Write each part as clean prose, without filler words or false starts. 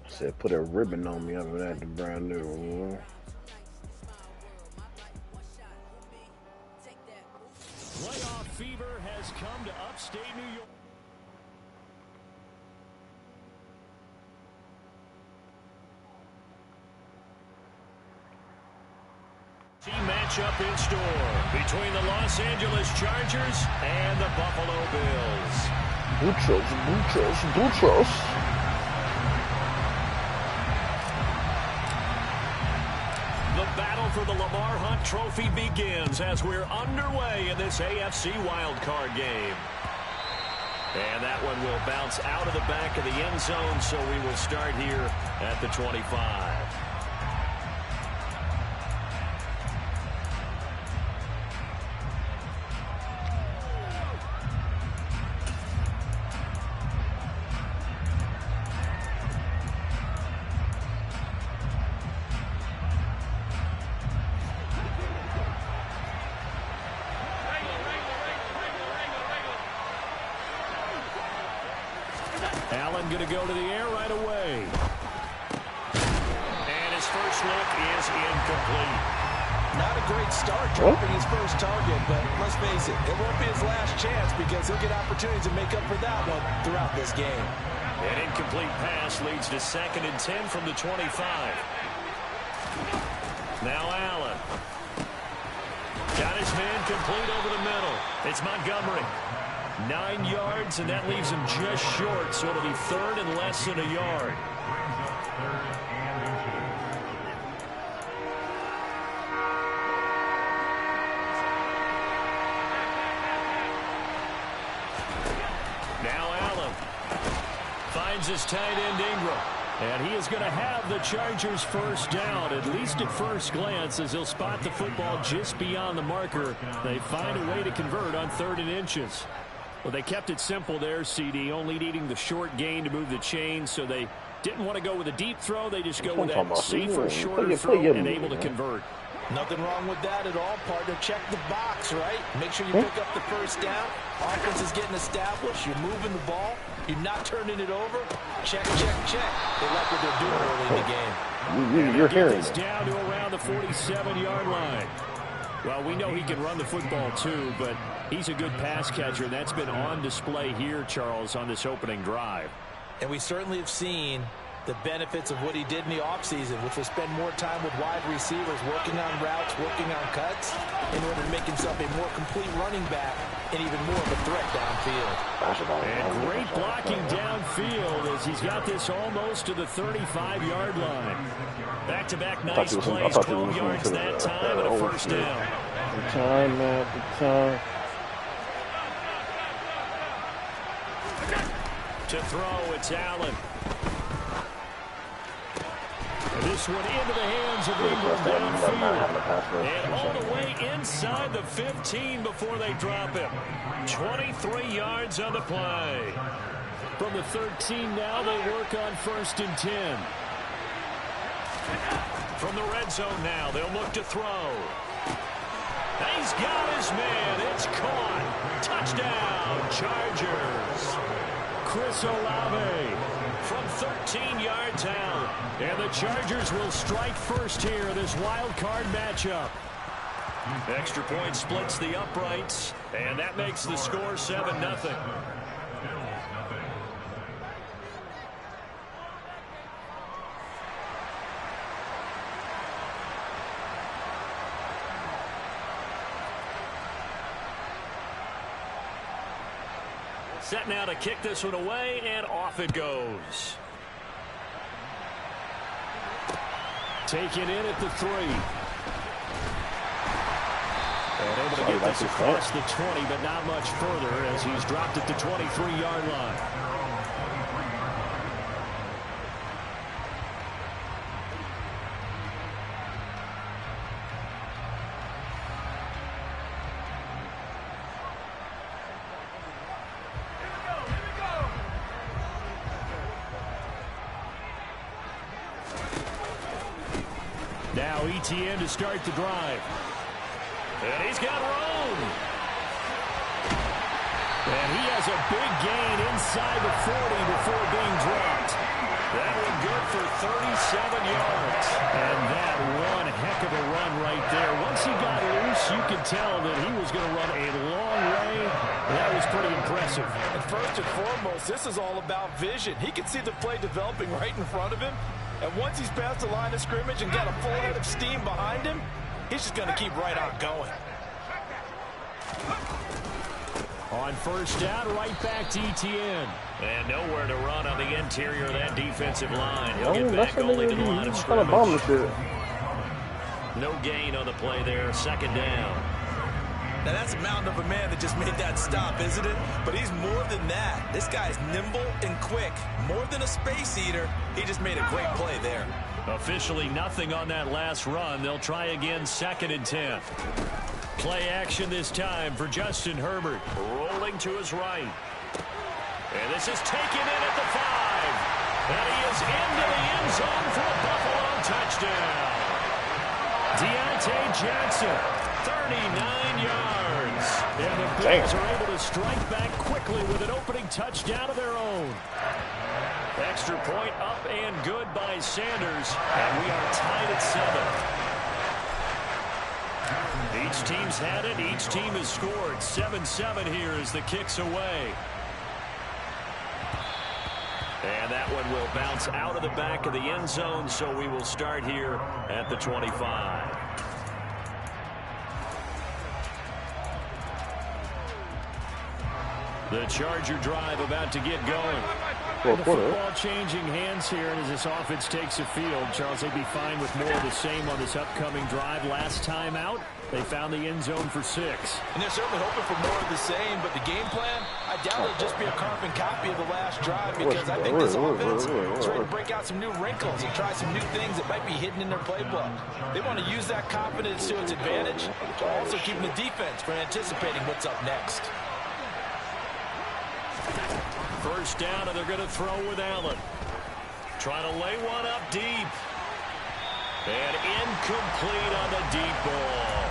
Said put a ribbon on me other than the brand new. Playoff fever has come to upstate New York. Team matchup in store between the Los Angeles Chargers and the Buffalo Bills. Muchos. The battle for the Lamar Hunt Trophy begins as we're underway in this AFC wildcard game. And that one will bounce out of the back of the end zone, so we will start here at the 25. Allen going to go to the air right away. And his first look is incomplete. Not a great start dropping his first target, but let's face it, it won't be his last chance because he'll get opportunities to make up for that one throughout this game. An incomplete pass leads to 2nd and 10 from the 25. Now Allen. Got his man complete over the middle. It's Montgomery. 9 yards, and that leaves him just short, so it'll be 3rd and less than a yard. Now Allen finds his tight end Ingram. And he is going to have the Chargers first down, at least at first glance, as he'll spot the football just beyond the marker. They find a way to convert on 3rd and inches. Well, they kept it simple there, CD, only needing the short gain to move the chains, so they didn't want to go with a deep throw. They just go with that safer, shorter throw and able to convert. Nothing wrong with that at all, partner. Check the box, right? Make sure you pick up the first down. Offense is getting established. You're moving the ball. You're not turning it over. Check, check, check. They like what they're doing early in the game. You're hearing it. Down to around the 47-yard line. Well, we know he can run the football too, but he's a good pass catcher. That's been on display here, Charles, on this opening drive. And we certainly have seen the benefits of what he did in the offseason, which was spend more time with wide receivers, working on routes, working on cuts, in order to make himself a more complete running back and even more of a threat downfield. And great blocking downfield as he's got this almost to the 35-yard line. Back-to-back nice plays, 12 yards that time, and a first down. To throw, it's Allen. And this one into the hands of Ingram downfield. And all the way inside the 15 before they drop him. 23 yards on the play. From the 13 now, they work on 1st and 10. From the red zone now, they'll look to throw. He's got his man. It's caught. Touchdown, Chargers. Chris Olave from 13 yards out. And the Chargers will strike first here, this wild card matchup. Extra point splits the uprights, and that makes the score 7-0. Set now to kick this one away, and off it goes. Taken in at the 3. And able to get this across the 20, but not much further as he's dropped at the 23-yard line. Now ETN to start the drive. And he's got room. And he has a big gain inside the 40 before being dropped. That one good for 37 yards. And that one heck of a run right there. Once he got loose, you could tell that he was going to run a long way. That was pretty impressive. And first and foremost, this is all about vision. He can see the play developing right in front of him. And once he's past the line of scrimmage and got a full head of steam behind him, he's just going to keep right on going. On first down, right back to ETN. And nowhere to run on the interior of that defensive line. He'll get back only to the line of scrimmage. No gain on the play there, second down. Now that's a mountain of a man that just made that stop, isn't it? But he's more than that. This guy's nimble and quick. More than a space eater, he just made a great play there. Officially nothing on that last run. They'll try again, 2nd and 10. Play action this time for Justin Herbert. Rolling to his right. And this is taken in at the 5. And he is into the end zone for a Buffalo touchdown. Deontay Johnson, 39 yards. And the Bills are able to strike back quickly with an opening touchdown of their own. Extra point up and good by Sanders. And we are tied at 7. Each team's had it. Each team has scored. 7-7 here as the kick's away. And that one will bounce out of the back of the end zone, so we will start here at the 25. The Charger drive about to get going. And the football changing hands here, and as this offense takes the field, Charles, they'd be fine with more of the same on this upcoming drive. Last time out, they found the end zone for 6. And they're certainly hoping for more of the same, but the game plan, I doubt it'll just be a carbon copy of the last drive, because I think this offense is ready to break out some new wrinkles and try some new things that might be hidden in their playbook. They want to use that confidence to its advantage, while also keeping the defense from anticipating what's up next. First down, and they're going to throw with Allen. Trying to lay one up deep. And incomplete on the deep ball.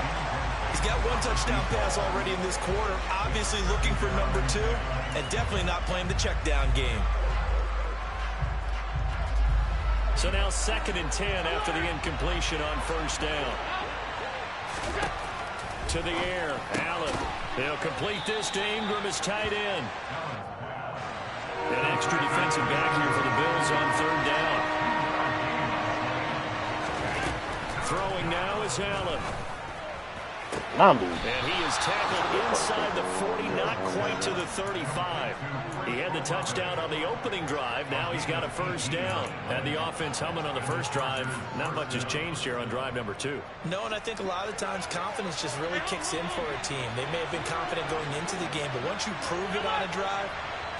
He's got one touchdown pass already in this quarter. Obviously looking for number 2, and definitely not playing the check down game. So now 2nd and 10 after the incompletion on first down. To the air, Allen. They'll complete this to Ingram as tight end. An extra defensive back here for the Bills on 3rd down. Throwing now is Allen. And he is tackled inside the 40, not quite to the 35. He had the touchdown on the opening drive. Now he's got a first down. Had the offense humming on the first drive. Not much has changed here on drive number 2. No, and I think a lot of times confidence just really kicks in for a team. They may have been confident going into the game, but once you prove it on a drive,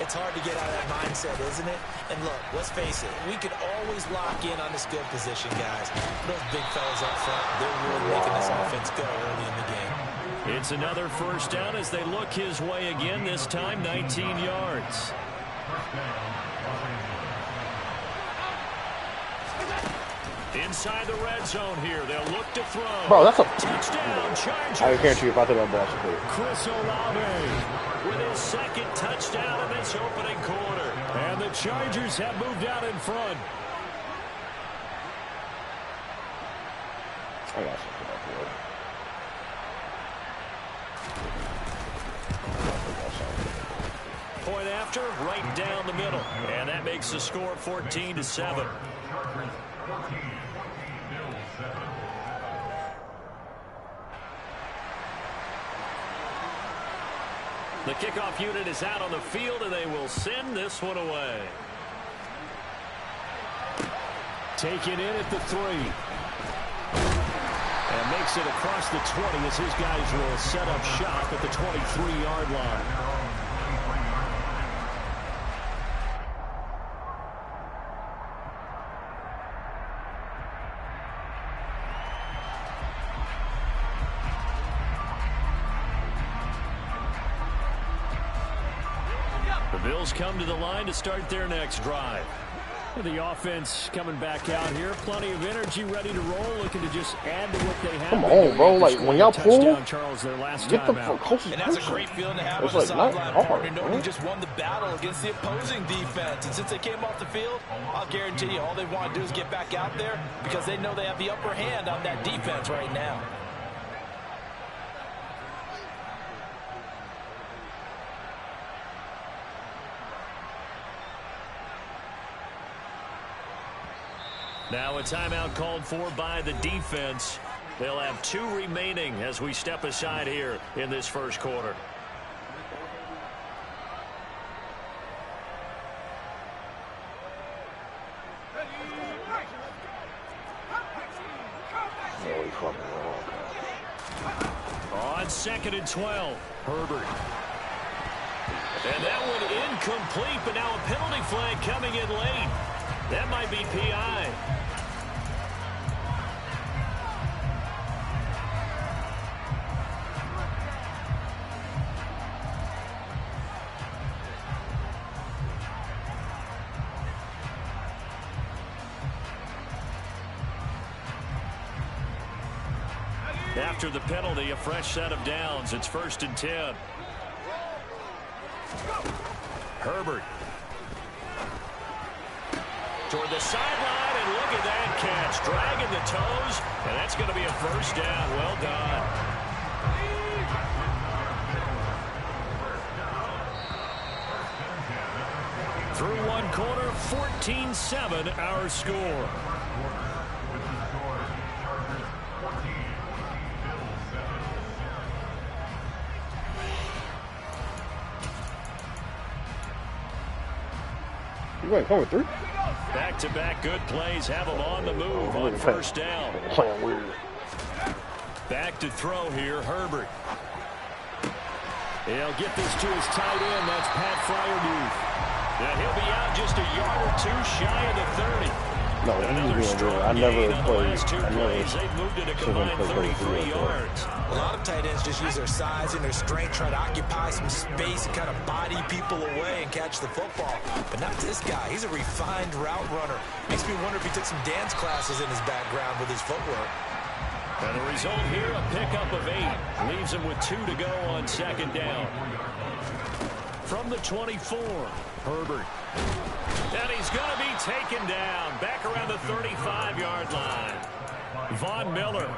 it's hard to get out of that mindset, isn't it? And look, let's face it, we could always lock in on the skill position, guys. Those big fellas up front, they're really making this offense go early in the game. It's another first down as they look his way again, this time 19 yards. Inside the red zone here, they'll look to throw. Bro, that's a touchdown, Chargers. I guarantee you if I throw that ball, Chris Olave with his 2nd touchdown in this opening quarter. And the Chargers have moved out in front. I got something up here. Point after, right down the middle. And that makes the score 14-7. The kickoff unit is out on the field, and they will send this one away. Taken in at the 3. And makes it across the 20 as his guys will set up shop at the 23-yard line. The Bills come to the line to start their next drive. The offense coming back out here. Plenty of energy, ready to roll, looking to just add to what they have. Come on, bro. Like, when y'all pull, Charles, their last get the time out. closest And that's a great feeling to have it's on like the not sideline, hard, partner, knowing you just won the battle against the opposing defense. And since they came off the field, I'll guarantee you all they want to do is get back out there because they know they have the upper hand on that defense right now. Now a timeout called for by the defense. They'll have 2 remaining as we step aside here in this first quarter. On 2nd and 12, Herbert. And that one incomplete, but now a penalty flag coming in late. That might be PI. After the penalty, a fresh set of downs. It's 1st and 10. Herbert. Toward the sideline, and look at that catch. Dragging the toes, and that's going to be a first down. Well done. Through 1 quarter, 14-7 our score. You ain't coming through. Back-to-back good plays have them on the move on first down. Playing weird. Back to throw here, Herbert. He'll get this to his tight end. That's Pat Fryermuth. Now he'll be out just a yard or 2 shy of the 30. No, another strong I never gain on the played. last 2 plays. They've moved it a combined 33 yards. A lot of tight ends just use their size and their strength, try to occupy some space and kind of body people away and catch the football. But not this guy. He's a refined route runner. Makes me wonder if he took some dance classes in his background with his footwork. And the result here, a pickup of 8. Leaves him with 2 to go on 2nd down. From the 24, Herbert. And he's going to be taken down back around the 35-yard line. Von Miller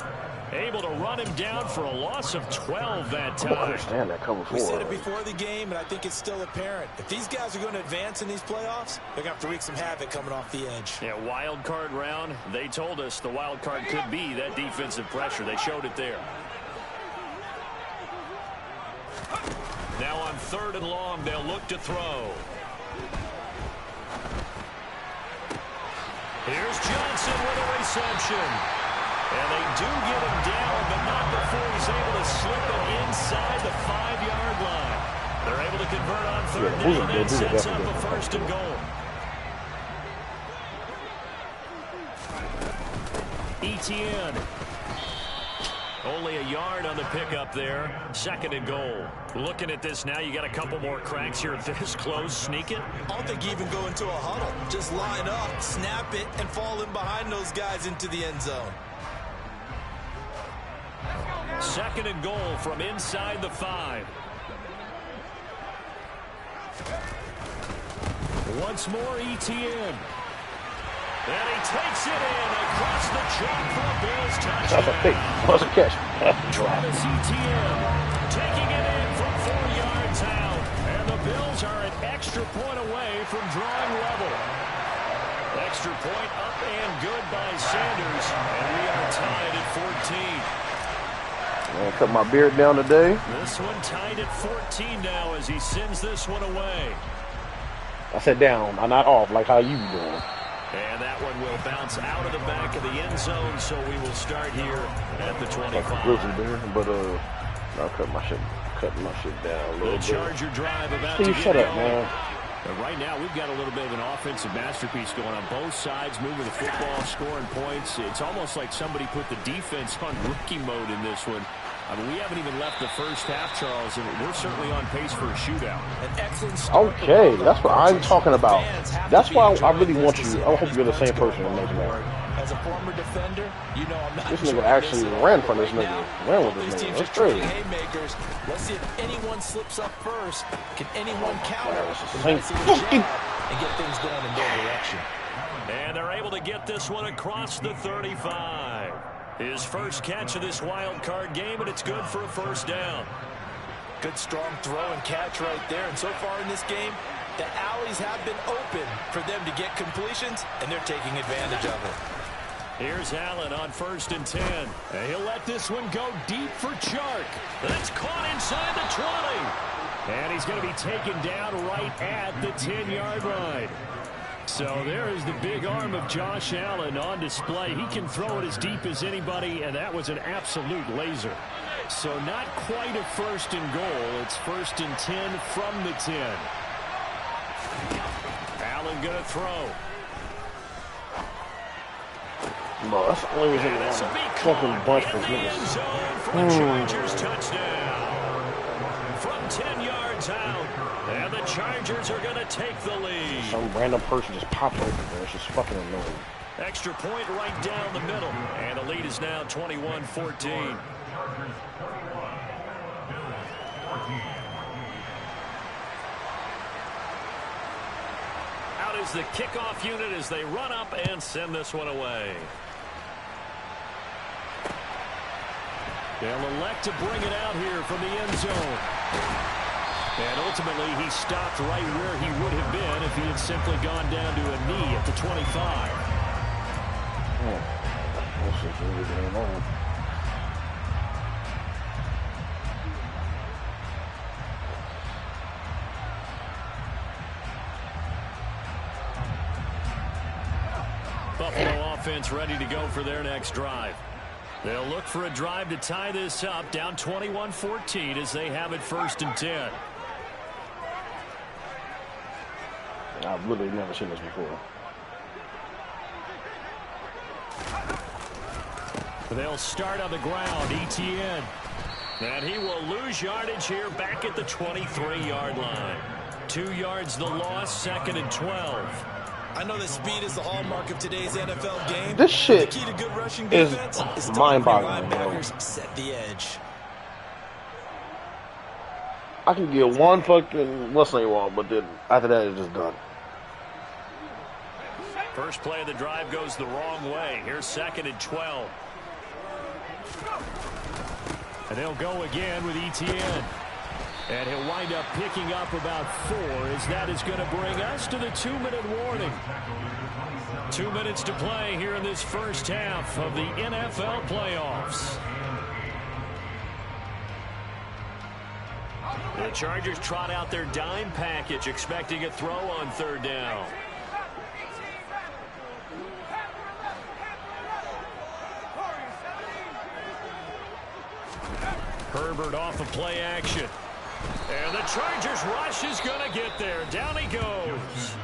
able to run him down for a loss of 12 that time. I don't understand that cover 4. We said it before the game, and I think it's still apparent. If these guys are going to advance in these playoffs, they're going to have to wreak some havoc coming off the edge. Yeah, wild card round. They told us the wild card could be that defensive pressure. They showed it there. Now on 3rd and long, they'll look to throw. Here's Johnson with a reception. And they do get him down, but not before he's able to slip it inside the 5-yard line. They're able to convert on 3rd down. That sets up a 1st and goal. Etienne. Only a yard on the pickup there. 2nd and goal. Looking at this now, you got a couple more cracks here this close. Sneak it. I don't think you even go into a huddle. Just line up, snap it, and fall in behind those guys into the end zone. 2nd and goal from inside the 5. Once more, Etienne. And he takes it in across the chalk for a Bills touchdown. That's a pick. That's a catch. Travis Etienne taking it in from 4 yards out. And the Bills are an extra point away from drawing level. Extra point up and good by Sanders. And we are tied at 14. I cut my beard down today. This one tied at 14 now as he sends this one away. I said down, I'm not off like how you doing. And that one will bounce out of the back of the end zone, so we will start here at the 25. But I'll cut my shit down a little bit. The Charger drive about to Steve, get shut up, going. man. But right now, we've got a little bit of an offensive masterpiece going on both sides, moving the football, scoring points. It's almost like somebody put the defense on rookie mode in this one. I mean, we haven't even left the first half, Charles, and we're certainly on pace for a shootout. An excellent start. Okay, that's what I'm talking about. That's why I really want you. I hope you're the same person in next match. As a former defender, you know I'm not. This nigga actually ran from this nigga. Ran with this nigga. That's crazy. Haymakers. Let's see if anyone slips up first. Can anyone counter Same fucking and get things going in their direction? And they're able to get this one across the 35. His first catch of this wild card game, and it's good for a first down. Good strong throw and catch right there. And so far in this game, the alleys have been open for them to get completions, and they're taking advantage of it. Here's Allen on 1st and 10. And he'll let this one go deep for Chark. That's caught inside the 20. And he's going to be taken down right at the 10-yard line. So there is the big arm of Josh Allen on display. He can throw it as deep as anybody, and that was an absolute laser. So not quite a 1st and goal. It's 1st and 10 from the 10. Allen going to throw. Bro, that's the only reason I fucking bunch for goodness. For the Chargers touchdown. From 10 yards out. And the Chargers are going to take the lead. Some random person just popped over there. It's just fucking annoying. Extra point right down the middle. And the lead is now 21-14. Out is the kickoff unit as they run up and send this one away. They'll elect to bring it out here from the end zone. And ultimately, he stopped right where he would have been if he had simply gone down to a knee at the 25. Buffalo offense ready to go for their next drive. They'll look for a drive to tie this up, down 21-14 as they have it 1st and 10. I've literally never seen this before. They'll start on the ground, ETN. And he will lose yardage here back at the 23-yard line. 2 yards the loss, 2nd and 12. I know that speed is the hallmark of today's NFL game. This shit the key to good rushing is defense mind-boggling, bro. linebackers set the edge. I can get one fucking wrestling wall, but then after that, it's just done. First play of the drive goes the wrong way. Here's 2nd and 12. And they'll go again with ETN. And he'll wind up picking up about 4 as that is going to bring us to the 2-minute warning. 2 minutes to play here in this first half of the NFL playoffs. The Chargers trot out their dime package, expecting a throw on 3rd down. Herbert off of play action. And the Chargers rush is going to get there. Down he goes.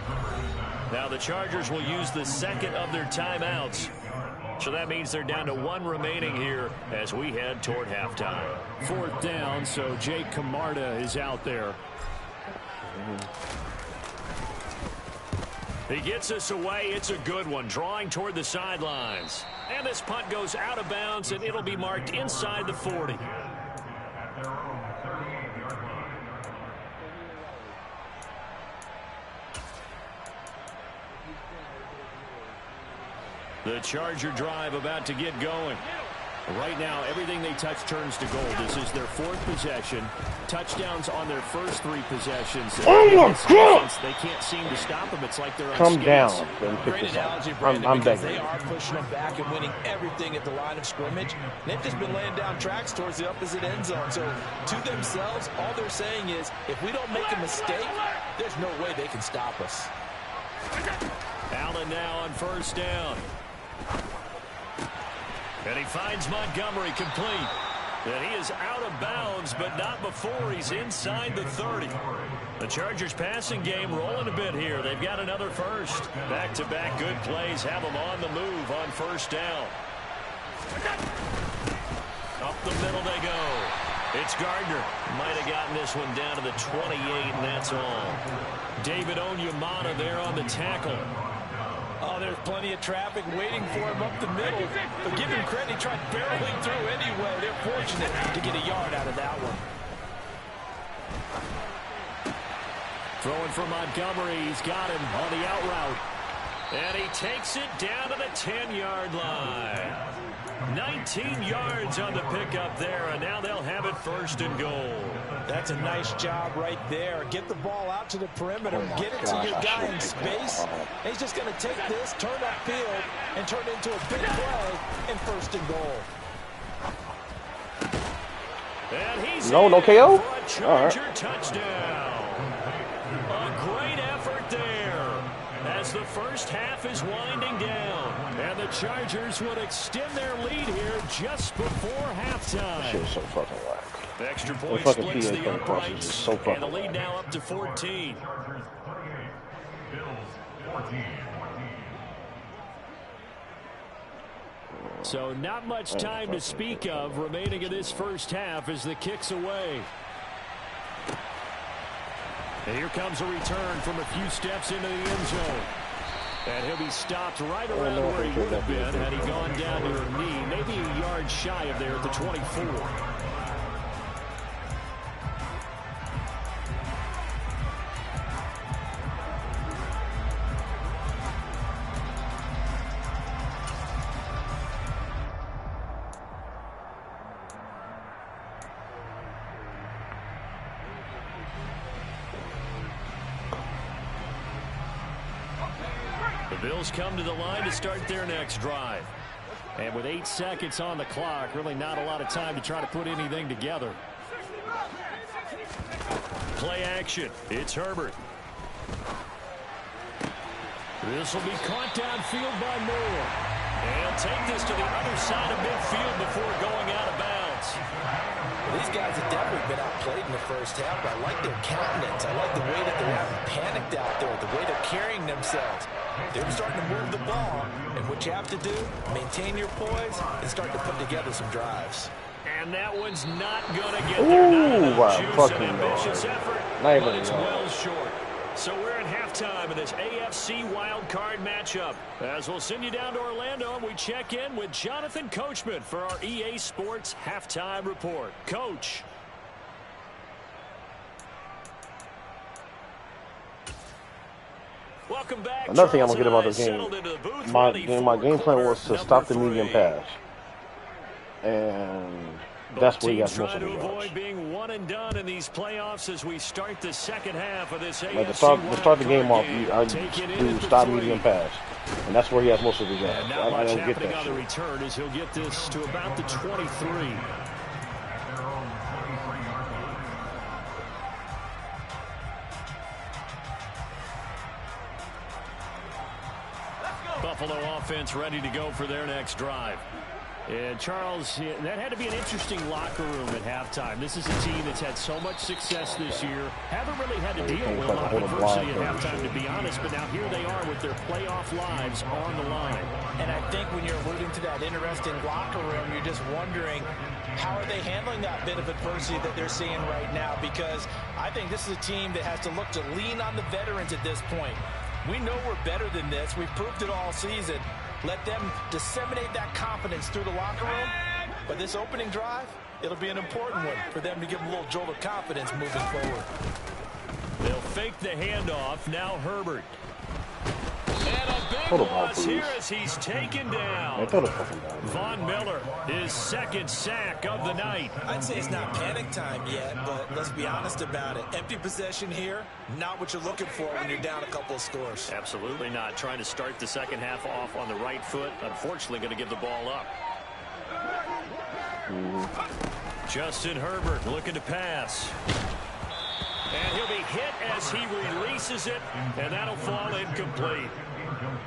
Now the Chargers will use the 2nd of their timeouts. So that means they're down to 1 remaining here as we head toward halftime. 4th down, so Jake Camarda is out there. He gets us away. It's a good one, drawing toward the sidelines. And this punt goes out of bounds, and it'll be marked inside the 40. The Charger drive about to get going. Right now, everything they touch turns to gold. This is their 4th possession. Touchdowns on their first 3 possessions. Oh my God! They can't seem to stop them. It's like they're Come down and pick Great this up. analogy, Brandon, I'm because begging. they are pushing them back and winning everything at the line of scrimmage. They've just been laying down tracks towards the opposite end zone. So to themselves, all they're saying is, if we don't make a mistake, there's no way they can stop us. Allen now on 1st down. And he finds Montgomery complete. And he is out of bounds, but not before he's inside the 30. The Chargers passing game rolling a bit here. They've got another first. Back-to-back good plays have them on the move on 1st down. Up the middle they go. It's Gardner. Might have gotten this one down to the 28, and that's all. David Onyemata there on the tackle. Oh, there's plenty of traffic waiting for him up the middle. But give him credit, he tried barreling through anyway. They're fortunate to get a yard out of that one. Throwing for Montgomery. He's got him on the out route. And he takes it down to the 10-yard line. 19 yards on the pickup there, and now they'll have it first and goal. That's a nice job right there. Get the ball out to the perimeter. Get it to your guy in space. And he's just going to take this, turn upfield, and turn it into a big play and first and goal. And he's no KO? for a Charger touchdown. A great effort there as the first half is winding down. And the Chargers would extend their lead here just before halftime. Shit is so fucking whack. Extra point fucking splits PA the uprights, is so fucking and the lead whack. now up to 14. So not much time to speak of remaining in this first half as the kick's away. And here comes a return from a few steps into the end zone. And he'll be stopped right around where he would have been had he gone down to a knee, maybe a yard shy of there at the 24. Bills come to the line to start their next drive. And with 8 seconds on the clock, really not a lot of time to try to put anything together. Play action. It's Herbert. This will be caught downfield by Moore. And take this to the other side of midfield before going out of bounds. These guys have definitely been outplayed in the first half, but I like their countenance. I like the way that they haven't panicked out there, the way they're carrying themselves. They're starting to move the ball, and what you have to do, maintain your poise and start to put together some drives. And that one's not going to get there. Ooh, wow, Juice fucking and ambitious effort, not but even it's well short. So we're at halftime of this AFC wildcard matchup. As we'll send you down to Orlando, and we check in with Jonathan Coachman for our EA Sports Halftime Report. Coach. Welcome back. Another thing I'm going to get about this game, my game plan was to stop the medium pass. And that's where he has most of the yards. Avoid being one and done in these playoffs as we start the second half of this AFC. Like to start the game off, I do stop medium pass. And that's where he has most of his yards. I don't get that on the return as he'll get this to about the 23. Buffalo offense ready to go for their next drive. And Charles, that had to be an interesting locker room at halftime. This is a team that's had so much success this year. Haven't really had to deal with a lot of adversity at halftime, to be honest. But now here they are with their playoff lives on the line. And I think when you're alluding to that interesting locker room, you're just wondering, how are they handling that bit of adversity that they're seeing right now? Because I think this is a team that has to look to lean on the veterans at this point. We know we're better than this. We've proved it all season. Let them disseminate that confidence through the locker room. But this opening drive, it'll be an important one for them to give them a little jolt of confidence moving forward. They'll fake the handoff. Now Herbert. And a big loss here as he's taken down. Von Miller, his second sack of the night. I'd say it's not panic time yet, but let's be honest about it. Empty possession here, not what you're looking for when you're down a couple of scores. Absolutely not. Trying to start the second half off on the right foot. Unfortunately, going to give the ball up. Justin Herbert looking to pass. And he'll be hit as he releases it, and that'll fall incomplete.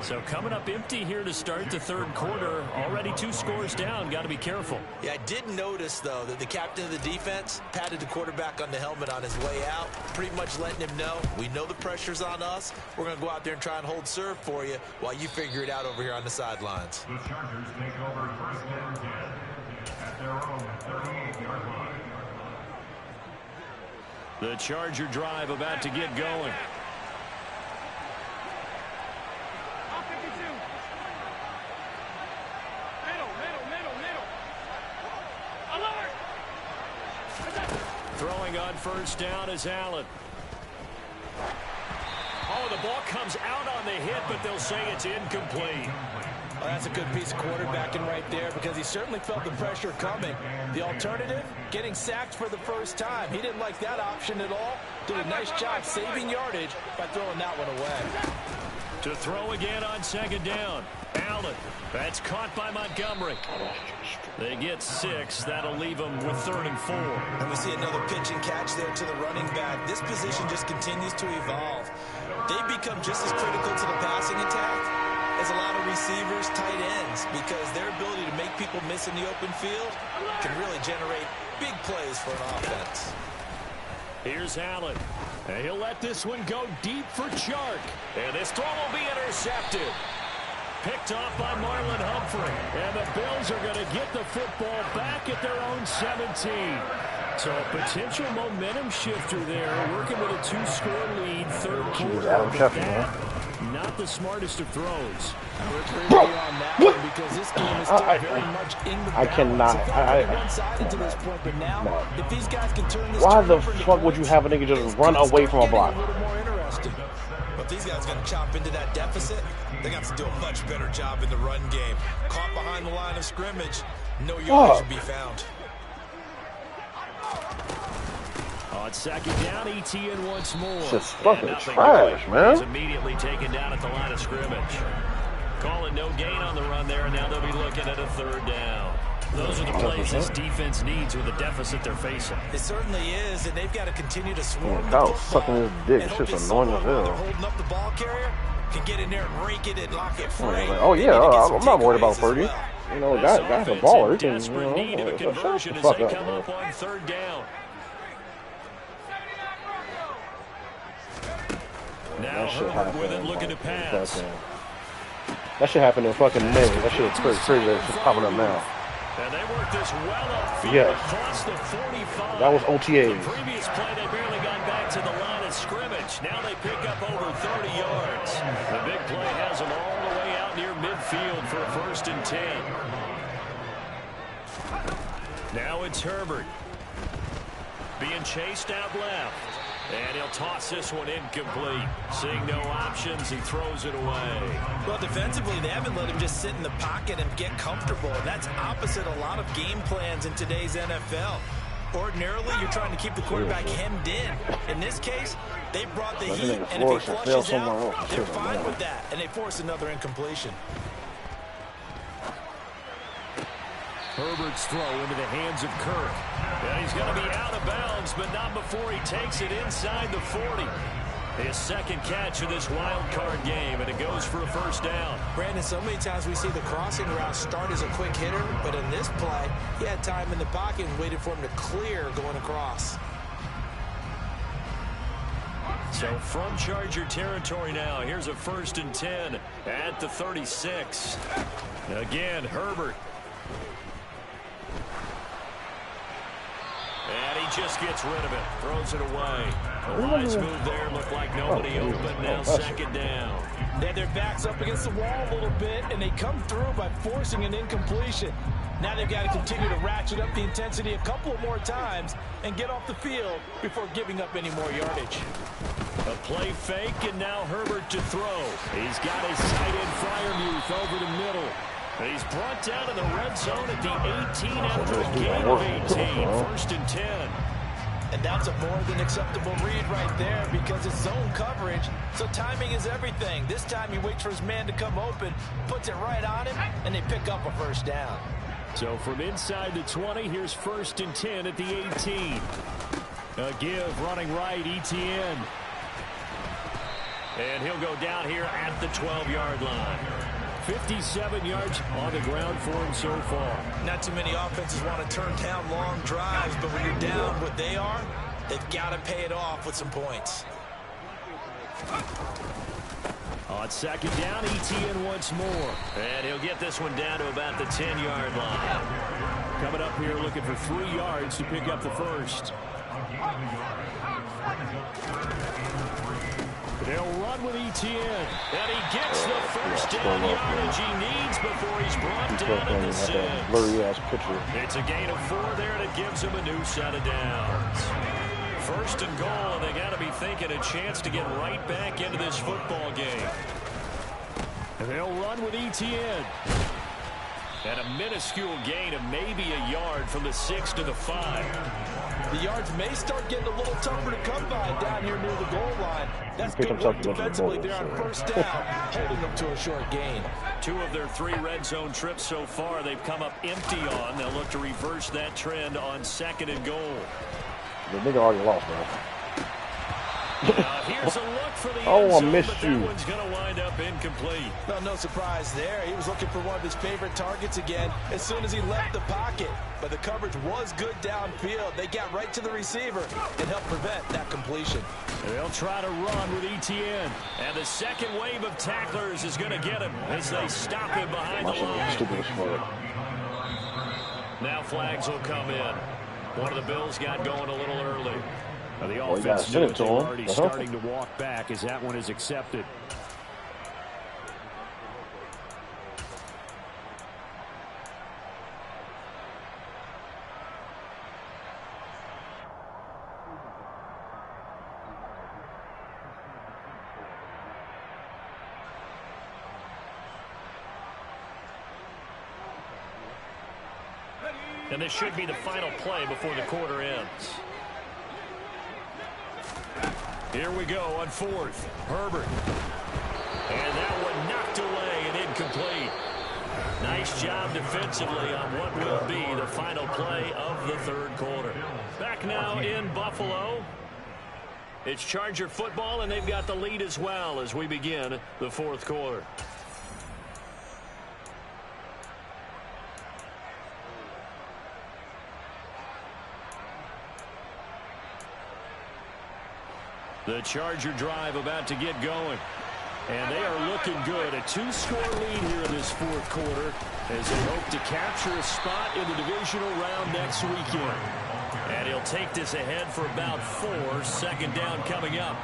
So coming up empty here to start the third quarter. Already 2 scores down. Got to be careful. Yeah, I did notice, though, that the captain of the defense patted the quarterback on the helmet on his way out, pretty much letting him know, we know the pressure's on us. We're going to go out there and try and hold serve for you while you figure it out over here on the sidelines. The Chargers take over first and 10 The Charger drive about to get going. Throwing on first down is Allen. Oh, the ball comes out on the hit, but they'll say it's incomplete. Well, that's a good piece of quarterbacking right there because he certainly felt the pressure coming. The alternative, getting sacked for the first time. He didn't like that option at all. Did a nice job saving yardage by throwing that one away. To throw again on second down. Allen. That's caught by Montgomery. They get 6. That'll leave them with 3rd and 4. And we see another pitch and catch there to the running back. This position just continues to evolve. They become just as critical to the passing attack as a lot of receivers, tight ends, because their ability to make people miss in the open field can really generate big plays for an offense. Here's Allen. And he'll let this one go deep for Chark. And this throw will be intercepted. Picked off by Marlon Humphrey. And the Bills are going to get the football back at their own 17. So a potential momentum shifter there, working with a 2-score lead, 3rd quarter. Not the smartest of throws. Bro, what? Because this game is still very much in the I cannot. to this point, but now, if these guys can turn this why the fuck would you have a nigga just run away from a block? But these guys going to chop into that deficit. They got to do a much better job in the run game. Caught behind the line of scrimmage, no yardage to be found. On second down, ETN once more. It's just fucking trash, man. He's immediately taken down at the line of scrimmage. Calling no gain on the run there, and now they'll be looking at a 3rd down. Those are the plays this defense needs with the deficit they're facing. It certainly is, and they've got to continue to swarm the football. Sucking his dick. It's just annoying as hell. Holding up the ball carrier can get in there and rake it and lock it free. Oh yeah, I'm not worried about Purdy. You know, guy's a baller. He can, desperate need of a conversion as they come up on 3rd down. Now Herbert with it, looking to pass. That shit happened in fucking May. That shit is pretty crazy. It's just popping up now. And they work this well upfield. Yes. Across the 45. That was OTAs. The previous play, they barely got back to the line of scrimmage. Now they pick up over 30 yards. The big play has them all the way out near midfield for a 1st and 10. Now it's Herbert. Being chased out left. And he'll toss this one incomplete. Seeing no options, he throws it away. Well, defensively, they haven't let him just sit in the pocket and get comfortable. And that's opposite a lot of game plans in today's NFL. Ordinarily, you're trying to keep the quarterback hemmed in. In this case, they brought the heat, and if he flushes out, they're fine with that. And they force another incompletion. Herbert's throw into the hands of Kirk. And he's going to be out of bounds, but not before he takes it inside the 40. His 2nd catch of this wild card game, and it goes for a 1st down. Brandon, so many times we see the crossing route start as a quick hitter, but in this play, he had time in the pocket and waited for him to clear going across. So from Charger territory now, here's a 1st and 10 at the 36. Again, Herbert. And he just gets rid of it. Throws it away. A wise move there. Looked like nobody open. Now 2nd down. They had their backs up against the wall a little bit, and they come through by forcing an incompletion. Now they've got to continue to ratchet up the intensity a couple more times and get off the field before giving up any more yardage. A play fake, and now Herbert to throw. He's got his tight end Freiermuth over the middle. He's brought down in the red zone at the 18 after a gain of 18. 1st and 10. And that's a more than acceptable read right there because it's zone coverage, so timing is everything. This time he waits for his man to come open, puts it right on him, and they pick up a 1st down. So from inside the 20, here's 1st and 10 at the 18. A give running right, ETN. And he'll go down here at the 12-yard line. 57 yards on the ground for him so far. Not too many offenses want to turn down long drives, but when you're down what they are, they've got to pay it off with some points. On 2nd down, ETN once more. And he'll get this one down to about the 10-yard line. coming up here looking for 3 yards to pick up the first. They'll run with Etienne, and he gets the first down yardage he needs before he's brought down at the 6. Blurry-ass picture. It's a gain of 4 there, and it gives him a new set of downs. First and goal, and they got to be thinking a chance to get right back into this football game. And they'll run with Etienne. And a minuscule gain of maybe a yard from the 6 to the 5. The yards may start getting a little tougher to come by down here near the goal line. That's good work defensively there on first down, holding them to a short gain. 2 of their 3 red zone trips so far they've come up empty on. They'll look to reverse that trend on 2nd and goal. The nigga already lost, man. Here's a look for the oh, end zone, I missed but you. that one's going to wind up incomplete. No surprise there. He was looking for one of his favorite targets again as soon as he left the pocket. But the coverage was good downfield. They got right to the receiver and helped prevent that completion. They'll try to run with Etienne. And the second wave of tacklers is going to get him as they stop him behind the line. Now flags will come in. One of the Bills got going a little early. The offense knew it. They were already starting to walk back as that one is accepted. And this should be the final play before the quarter ends. Here we go on 4th. Herbert. And that one knocked away and incomplete. Nice job defensively on what will be the final play of the 3rd quarter. Back now in Buffalo. It's Charger football, and they've got the lead as well as we begin the 4th quarter. The Charger drive about to get going. And they are looking good. A 2-score lead here in this 4th quarter as they hope to capture a spot in the divisional round next weekend. And he'll take this ahead for about 4. 2nd down coming up.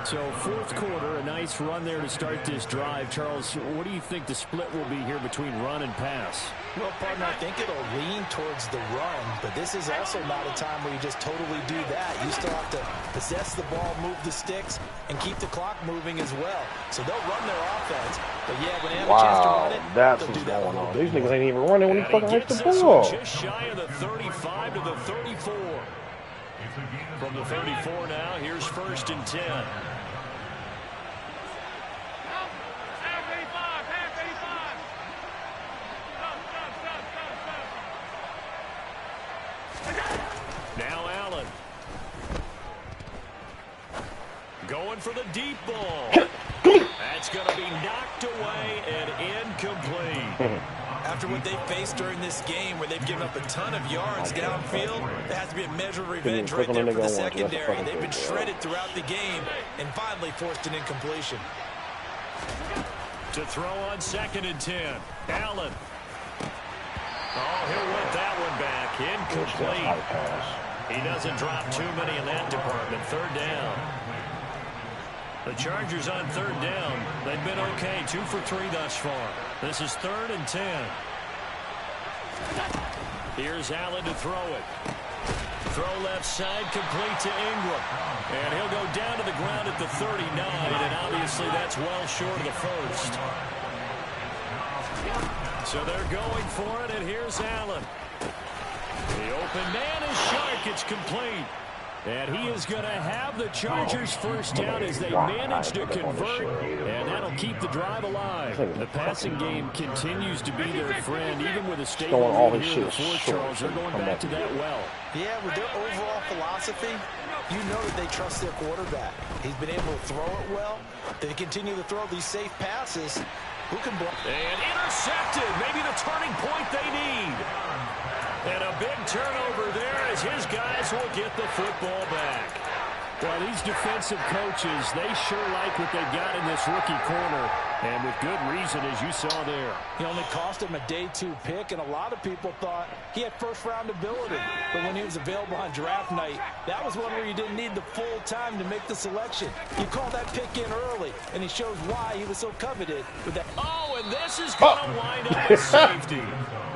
So 4th quarter, a nice run there to start this drive. Charles, what do you think the split will be here between run and pass? Well, partner, I think it'll lean towards the run, but this is also not a time where you just totally do that. You still have to possess the ball, move the sticks, and keep the clock moving as well. So they'll run their offense, but yeah, when they have a chance to run it, that's they'll what's do that going on. bit. These niggas ain't even running when he fucking hits the ball. Just shy of the 35 to the 34. From the 34 now, here's 1st and 10. Now Allen. Going for the deep ball. That's going to be knocked away and incomplete. After what they've faced during this game where they've given up a ton of yards downfield, there has to be a measure of revenge right there for the secondary. They've been shredded throughout the game and finally forced an incompletion. To throw on 2nd and 10. Allen. Oh, he'll want that one back. Incomplete. He doesn't drop too many in that department. 3rd down. The Chargers on 3rd down. They've been okay. 2 for 3 thus far. This is 3rd and 10. Here's Allen to throw it. Throw left side, complete to Ingram. And he'll go down to the ground at the 39, and obviously that's well short of the 1st. So they're going for it, and here's Allen. The open man is Shark. It's complete. And he is going to have the Chargers 1st down as they manage to convert, and that'll keep the drive alive. The passing game continues to be their friend, even with a stable lead here in the 4th, Charles. They're going back to that well. Yeah, with their overall philosophy, you know that they trust their quarterback. He's been able to throw it well. They continue to throw these safe passes. Who can block? And intercepted. Maybe the turning point they need. And a big turnover there as his guys will get the football back. Well, these defensive coaches, they sure like what they've got in this rookie corner, and with good reason, as you saw there. He only cost him a day 2 pick, and a lot of people thought he had first-round ability. But when he was available on draft night, that was one where you didn't need the full time to make the selection. You call that pick in early, and he shows why he was so coveted with that. Oh, and this is going to wind up with safety.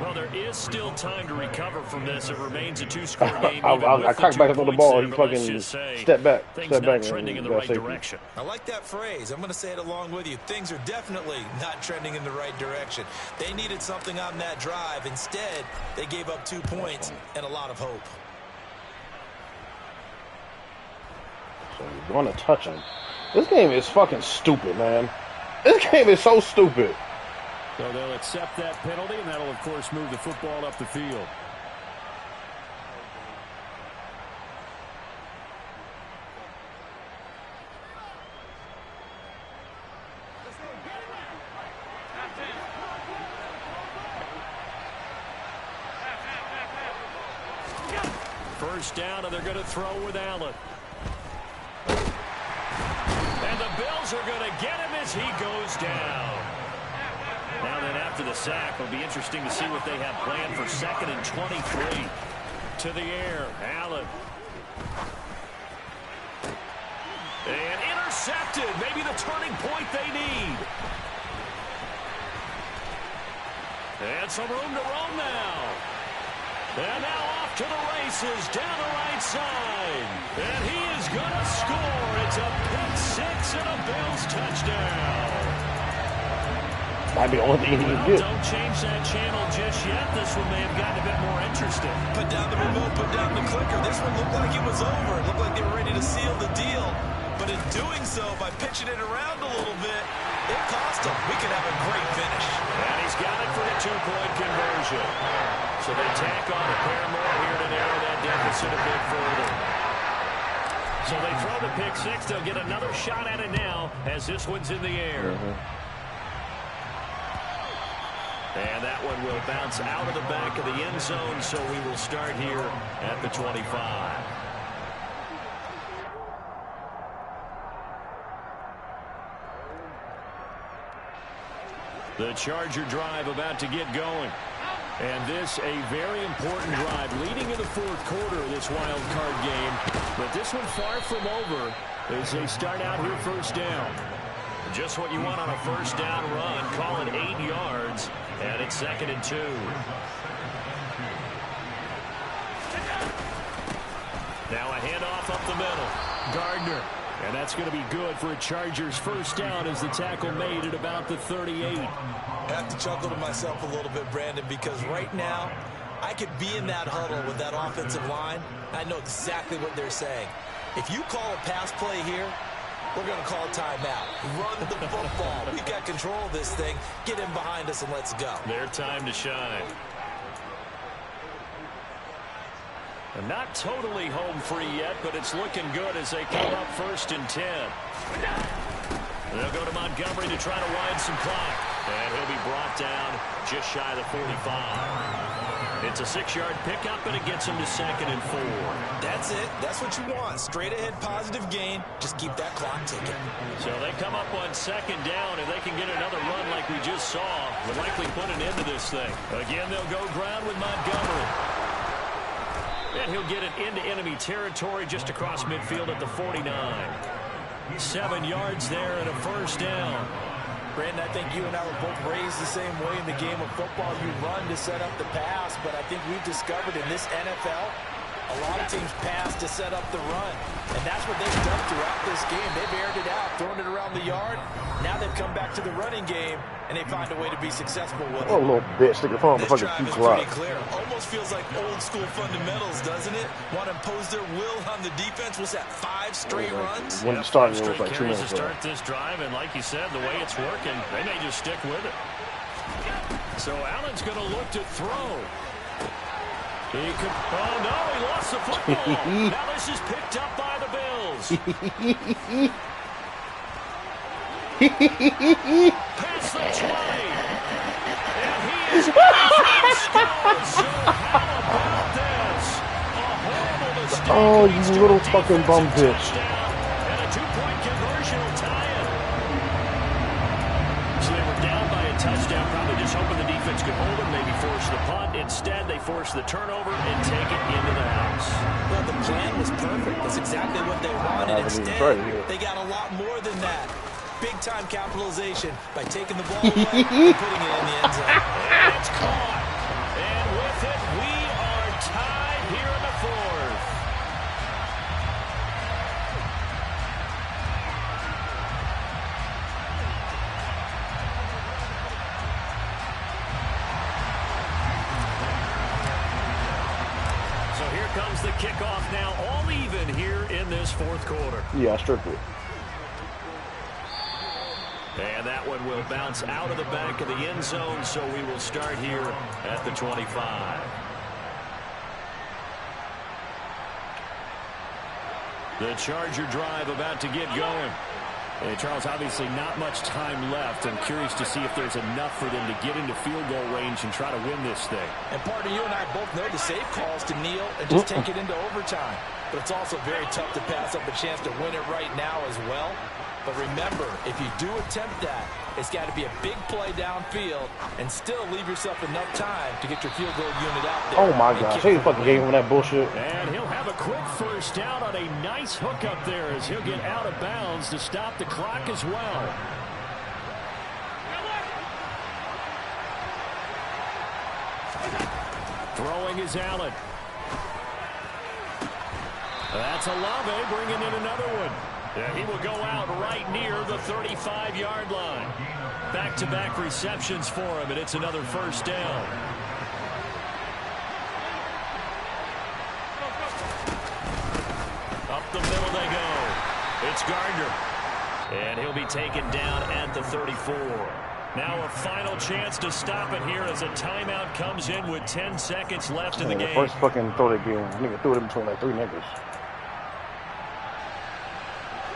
Well, there is still time to recover from this. It remains a 2-score game. I cracked back up on the ball. He fucking stepped back. Things not trending in the right direction. I like that phrase. I'm going to say it along with you. Things are definitely not trending in the right direction. They needed something on that drive. Instead, they gave up 2 points and a lot of hope. So you're going to touch him. This game is fucking stupid, man. This game is so stupid. So they'll accept that penalty, and that'll, of course, move the football up the field. First down, and they're going to throw with Allen. And the Bills are going to get him as he goes down. Now then, after the sack, it'll be interesting to see what they have planned for 2nd and 23. To the air, Allen. And intercepted. Maybe the turning point they need. And some room to roam now. And now off to the races, down the right side. And he is going to score. It's a pick 6 and a Bills touchdown. Might be the only thing he can get. Don't change that channel just yet. This one may have gotten a bit more interesting. Put down the remote, put down the clicker. This one looked like it was over. It looked like they were ready to seal the deal. But in doing so, by pitching it around a little bit, it cost him. We could have a great finish. And he's got it for the 2-point conversion. So they tack on a pair more here to narrow that deficit a bit further. So they throw the pick 6. They'll get another shot at it now as this one's in the air. And that one will bounce out of the back of the end zone, so we will start here at the 25. The Charger drive about to get going. And this a very important drive leading in the 4th quarter of this wild card game. But this one far from over as they start out here first down. Just what you want on a first down run. Call it 8 yards. And it's 2nd and 2. Now a handoff up the middle. Gardner. And that's going to be good for a Chargers first down as the tackle made at about the 38. I have to chuckle to myself a little bit, Brandon, because right now I could be in that huddle with that offensive line. I know exactly what they're saying. If you call a pass play here, we're going to call timeout. Run the football. We've got control of this thing. Get in behind us and let's go. Their time to shine. And not totally home free yet, but it's looking good as they come up 1st and 10. They'll go to Montgomery to try to wind some clock. And he'll be brought down just shy of the 45. It's a 6-yard pickup, and it gets him to 2nd and 4. That's it. That's what you want. Straight ahead positive gain. Just keep that clock ticking. So they come up on 2nd down. If they can get another run like we just saw, would likely put an end to this thing. Again, they'll go ground with Montgomery. And he'll get it into enemy territory just across midfield at the 49. 7 yards there and a first down. Brandon, I think you and I were both raised the same way in the game of football. You run to set up the pass, but I think we've discovered in this NFL, a lot of teams pass to set up the run. And that's what they've done throughout this game. They've aired it out, thrown it around the yard. Now they've come back to the running game, and they find a way to be successful with it. Oh, little bitch, sticking phone This fucking drive is clock. pretty clear. Almost feels like old school fundamentals, doesn't it? Want to impose their will on the defense. Was that 5 straight runs? When you started, it was Straight like 2 carries minutes to ago. start this drive, and like you said, the way it's working, they may just stick with it. So Allen's going to look to throw. He could. Oh no, he lost the football. Now this is picked up by the Bills. Past the 20. And he is scored. So how about this? A horrible mistake. Oh, you little fucking bum bitch. could hold them, maybe force the punt. Instead, they force the turnover and take it into the house. Well, the plan was perfect. That's exactly what they wanted. Instead, they got a lot more than that. Big-time capitalization by taking the ball away and putting it in the end zone. And it's caught. And with it, we are tied here in the fourth. So here comes the kickoff now, all even here in this fourth quarter. Yeah, strictly. And that one will bounce out of the back of the end zone, so we will start here at the 25. The Charger drive about to get going. And Charles, obviously not much time left. I'm curious to see if there's enough for them to get into field goal range and try to win this thing. And partner, you and I both know the safe calls to kneel and just take it into overtime. But it's also very tough to pass up a chance to win it right now as well. But remember, if you do attempt that, it's got to be a big play downfield and still leave yourself enough time to get your field goal unit out there. Oh, my gosh. He fucking gave him that bullshit. And he'll have a quick first down on a nice hook up there as he'll get out of bounds to stop the clock as well. Throwing is Allen. That's Olave bringing in another one. And he will go out right near the 35-yard line. Back-to-back receptions for him, and it's another first down. Up the middle they go. It's Gardner. And he'll be taken down at the 34. Now a final chance to stop it here as a timeout comes in with 10 seconds left in the game. First fucking throw they game. Nigga threw it in between like three niggas.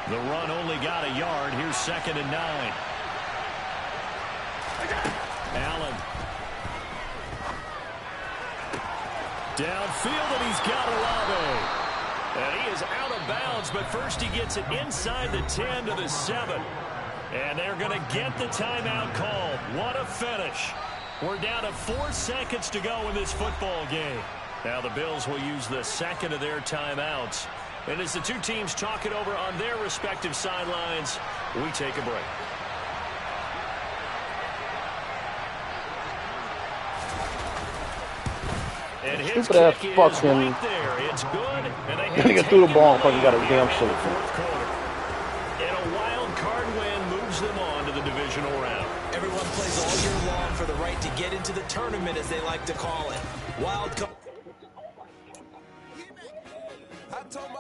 The run only got a yard. Here's 2nd and 9. Allen. Downfield, and he's got Olave. And he is out of bounds, but first he gets it inside the 10 to the 7. And they're going to get the timeout called. What a finish. We're down to 4 seconds to go in this football game. Now the Bills will use the second of their timeouts. And as the two teams talk it over on their respective sidelines, we take a break. And his kick is right there. It's good. And they nigga threw the ball and fucking got a damn shit. And a wild card win moves them on to the divisional round. Everyone plays all year long for the right to get into the tournament, as they like to call it. Wild card.